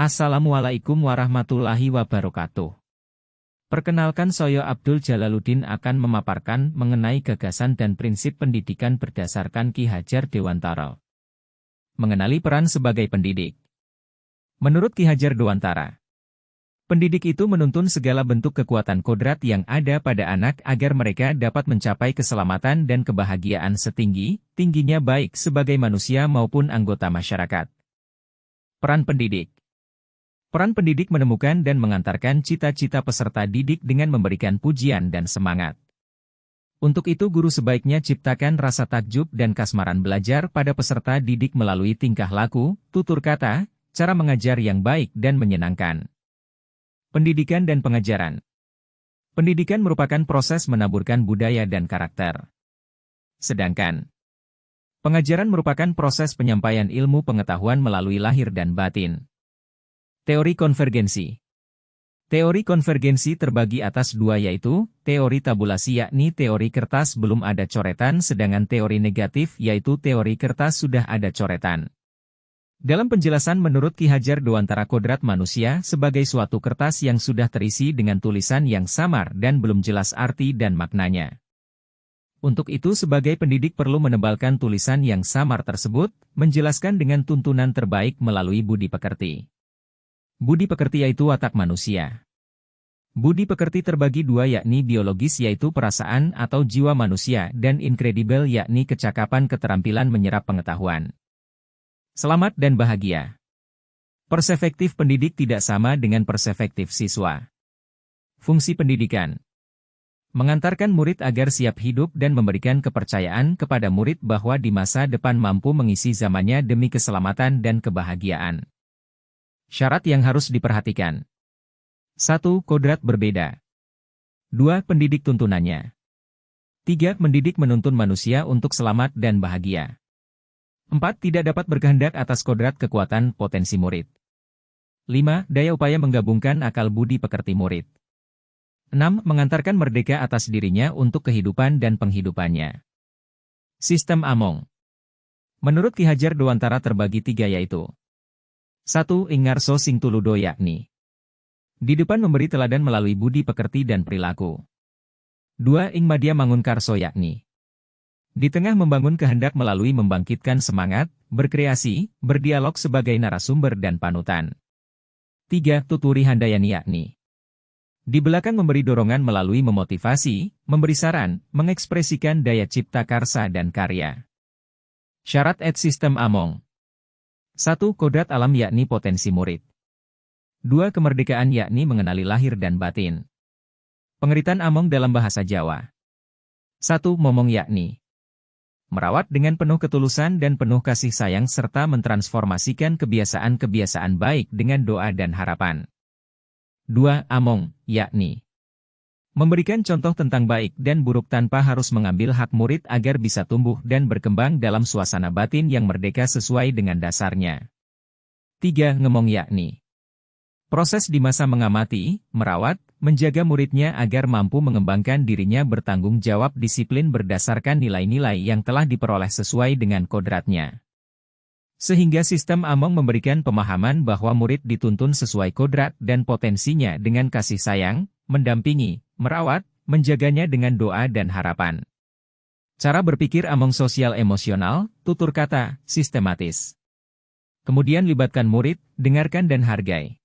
Assalamualaikum warahmatullahi wabarakatuh. Perkenalkan, saya Abdul Jalaluddin akan memaparkan mengenai gagasan dan prinsip pendidikan berdasarkan Ki Hajar Dewantara. Mengenali peran sebagai pendidik. Menurut Ki Hajar Dewantara, pendidik itu menuntun segala bentuk kekuatan kodrat yang ada pada anak agar mereka dapat mencapai keselamatan dan kebahagiaan setinggi-tingginya baik sebagai manusia maupun anggota masyarakat. Peran pendidik. Peran pendidik menemukan dan mengantarkan cita-cita peserta didik dengan memberikan pujian dan semangat. Untuk itu guru sebaiknya ciptakan rasa takjub dan kasmaran belajar pada peserta didik melalui tingkah laku, tutur kata, cara mengajar yang baik dan menyenangkan. Pendidikan dan pengajaran. Pendidikan merupakan proses menaburkan budaya dan karakter. Sedangkan pengajaran merupakan proses penyampaian ilmu pengetahuan melalui lahir dan batin. Teori konvergensi. Teori konvergensi terbagi atas dua, yaitu teori tabulasi yakni teori kertas belum ada coretan, sedangkan teori negatif yaitu teori kertas sudah ada coretan. Dalam penjelasan menurut Ki Hajar Dewantara, kodrat manusia sebagai suatu kertas yang sudah terisi dengan tulisan yang samar dan belum jelas arti dan maknanya. Untuk itu sebagai pendidik perlu menebalkan tulisan yang samar tersebut, menjelaskan dengan tuntunan terbaik melalui budi pekerti. Budi pekerti yaitu watak manusia. Budi pekerti terbagi dua, yakni biologis yaitu perasaan atau jiwa manusia, dan inkredibel yakni kecakapan keterampilan menyerap pengetahuan. Selamat dan bahagia. Perspektif pendidik tidak sama dengan perspektif siswa. Fungsi pendidikan. Mengantarkan murid agar siap hidup dan memberikan kepercayaan kepada murid bahwa di masa depan mampu mengisi zamannya demi keselamatan dan kebahagiaan. Syarat yang harus diperhatikan. 1. Kodrat berbeda. 2. Pendidik tuntunannya. 3. Mendidik menuntun manusia untuk selamat dan bahagia. 4. Tidak dapat berkehendak atas kodrat kekuatan potensi murid. 5. Daya upaya menggabungkan akal budi pekerti murid. 6. Mengantarkan merdeka atas dirinya untuk kehidupan dan penghidupannya. Sistem Among. Menurut Ki Hajar Dewantara terbagi 3, yaitu 1. Ingarso sing tuludo yakni di depan memberi teladan melalui budi pekerti dan perilaku. 2. Ing madya mangun karso yakni di tengah membangun kehendak melalui membangkitkan semangat, berkreasi, berdialog sebagai narasumber dan panutan. 3. Tuturi handayani yakni di belakang memberi dorongan melalui memotivasi, memberi saran, mengekspresikan daya cipta karsa dan karya. Syarat et sistem Among. 1. Kodrat alam yakni potensi murid. 2. Kemerdekaan yakni mengenali lahir dan batin. Pengeritan Among dalam bahasa Jawa. 1. Momong yakni merawat dengan penuh ketulusan dan penuh kasih sayang serta mentransformasikan kebiasaan-kebiasaan baik dengan doa dan harapan. 2. Among yakni memberikan contoh tentang baik dan buruk tanpa harus mengambil hak murid agar bisa tumbuh dan berkembang dalam suasana batin yang merdeka sesuai dengan dasarnya. 3. Ngemong yakni proses di masa mengamati, merawat, menjaga muridnya agar mampu mengembangkan dirinya bertanggung jawab disiplin berdasarkan nilai-nilai yang telah diperoleh sesuai dengan kodratnya. Sehingga sistem Among memberikan pemahaman bahwa murid dituntun sesuai kodrat dan potensinya dengan kasih sayang, mendampingi, merawat, menjaganya dengan doa dan harapan. Cara berpikir Among sosial emosional, tutur kata, sistematis. Kemudian libatkan murid, dengarkan dan hargai.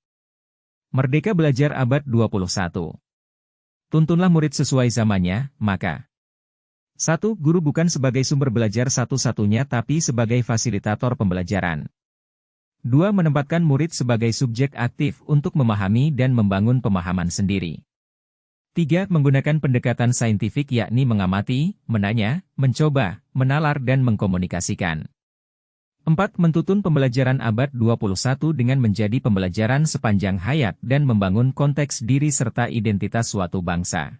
Merdeka belajar abad 21. Tuntunlah murid sesuai zamannya, maka 1. Guru bukan sebagai sumber belajar satu-satunya tapi sebagai fasilitator pembelajaran. 2. Menempatkan murid sebagai subjek aktif untuk memahami dan membangun pemahaman sendiri. 3. Menggunakan pendekatan saintifik yakni mengamati, menanya, mencoba, menalar dan mengkomunikasikan. 4. Mentuntun pembelajaran abad 21 dengan menjadi pembelajaran sepanjang hayat dan membangun konteks diri serta identitas suatu bangsa.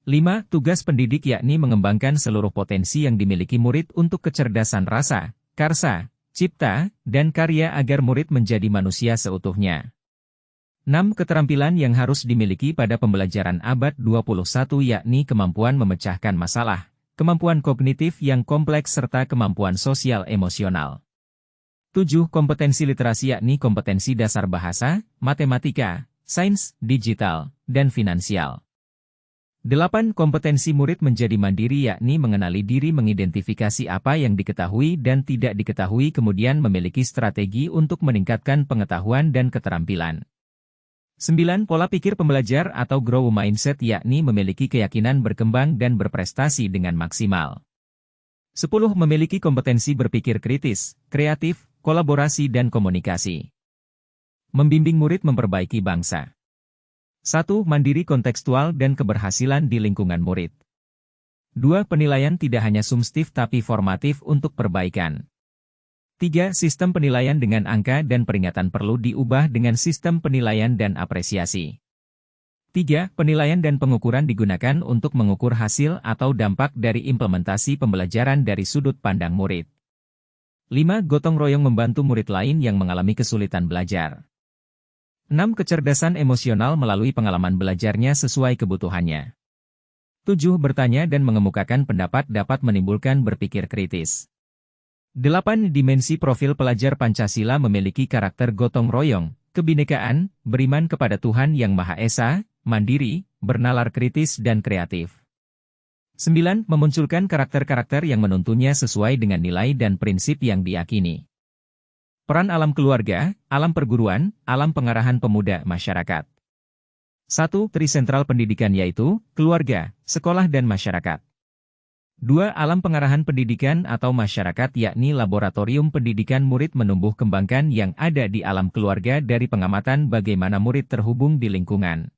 5. Tugas pendidik yakni mengembangkan seluruh potensi yang dimiliki murid untuk kecerdasan rasa, karsa, cipta, dan karya agar murid menjadi manusia seutuhnya. 6. Keterampilan yang harus dimiliki pada pembelajaran abad 21 yakni kemampuan memecahkan masalah, kemampuan kognitif yang kompleks serta kemampuan sosial emosional. 7. Kompetensi literasi yakni kompetensi dasar bahasa, matematika, sains, digital, dan finansial. 8. Kompetensi murid menjadi mandiri yakni mengenali diri, mengidentifikasi apa yang diketahui dan tidak diketahui, kemudian memiliki strategi untuk meningkatkan pengetahuan dan keterampilan. 9. Pola pikir pembelajar atau growth mindset yakni memiliki keyakinan berkembang dan berprestasi dengan maksimal. 10. Memiliki kompetensi berpikir kritis, kreatif, kolaborasi dan komunikasi. Membimbing murid memperbaiki bangsa. 1. Mandiri kontekstual dan keberhasilan di lingkungan murid. 2. Penilaian tidak hanya summatif tapi formatif untuk perbaikan. 3. Sistem penilaian dengan angka dan peringatan perlu diubah dengan sistem penilaian dan apresiasi. 3. Penilaian dan pengukuran digunakan untuk mengukur hasil atau dampak dari implementasi pembelajaran dari sudut pandang murid. 5. Gotong royong membantu murid lain yang mengalami kesulitan belajar. 6. Kecerdasan emosional melalui pengalaman belajarnya sesuai kebutuhannya. 7. Bertanya dan mengemukakan pendapat dapat menimbulkan berpikir kritis. 8. Dimensi profil pelajar Pancasila memiliki karakter gotong royong, kebinekaan, beriman kepada Tuhan Yang Maha Esa, mandiri, bernalar kritis dan kreatif. 9. Memunculkan karakter-karakter yang menuntunnya sesuai dengan nilai dan prinsip yang diyakini. Peran alam keluarga, alam perguruan, alam pengarahan pemuda masyarakat. 1. Trisentral pendidikan yaitu, keluarga, sekolah dan masyarakat. 2. Alam pengarahan pendidikan atau masyarakat yakni laboratorium pendidikan murid menumbuh kembangkan yang ada di alam keluarga dari pengamatan bagaimana murid terhubung di lingkungan.